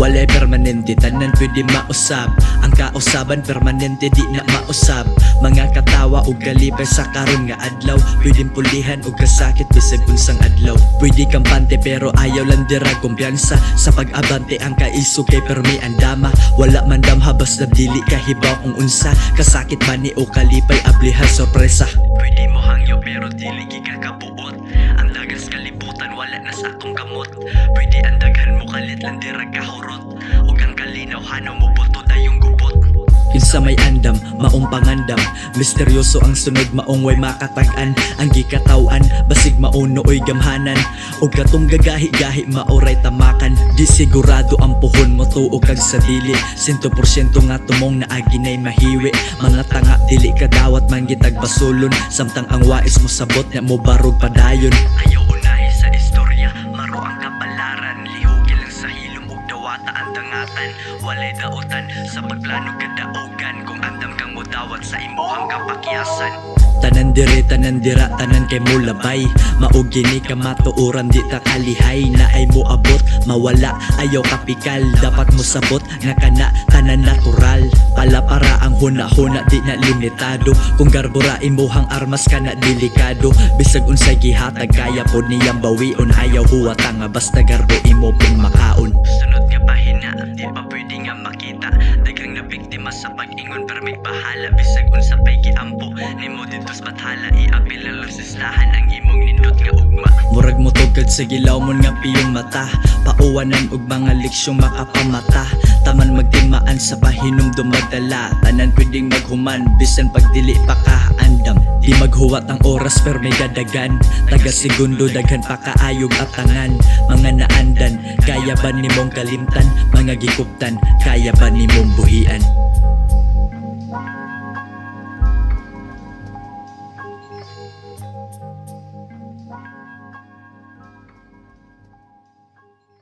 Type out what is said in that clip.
Walay permanente, tanan pwede mausab. Ang kausaban permanente di na mausab. Mga katawa o galibay sa karon nga adlaw, pwedeng pulihan o kasakit bisag unsang adlaw. Pwede kampante pero ayaw lang dira kumpiyansa. Sa pag-abante ang kaiso kay permi ang dama. Wala man damha basta dili kahibaw kung unsa. Kasakit man ni o kalipay ablihan sorpresa. Pwede mo hangyo pero dili gigakabuot. Ang dagas kalibutan wala na sa akong kamot. Pwede ang daghan mo kalit lang dira kahurot. Ug ang kalinaw hanaw mo buto dayong gubot. Kinsa may andam, maong pangandam. Misteryoso ang sunod, maong way makatag-an. Ang gikatawan, basig mauno oy gamhanan. O katong gagahi-gahi, maoray tamakan. Di sigurado ang puhon mo tuo kag sa dili. 100% nga tumong na aginay mahiwi. Mga tanga, dili kadawat man gitag basulon. Samtang ang wais mo sabot na mo barog padayon. Ayaw unahi sa istorya, maro ang kapalaran. Lihugi lang sa hilom ug dawata ang dangatan. Walay dautan sa pagplano kadaugan. Kung andam kang mudawat sa imuhang kapakyasan. Tanan dire, tanan dira, tanan kay mo labay. Maugini ka matuuran di ta kalihay. Na ay mo abot, mawala, ayaw kapikal. Dapat mo sabot, nga kana, tanan natural. Palapara ang huna-huna, di na limitado. Kung garbura imuhang armas ka na delikado. Bisag unsay gihatag, kaya po niyang bawion. Ayaw huwata nga basta garbo imo pong makaon. Sunod nga pahina, di pa pwede nga makita. Daghang na biktima sa pag-ingon pero may bahala. Bisag unsa pay giampo, nimo dito sa bathala. Iapil lang sistahan ang imong nindot nga ugma. Murag mo tugad sa gilaw mo nga piyong mata. Pauwanan og mga leksyong makapamata. Taman magtimaan sa pahinom dumadala. Tanan pwedeng maghuman, bisan pagdili pa ka andam. Di maghuwat ang oras pero may dadagan. Taga segundo daghan pa kaayog at tangan. Mga naandan, kaya ba nimong kalimtan? Mga gikuptan, kaya ba nimong buhian?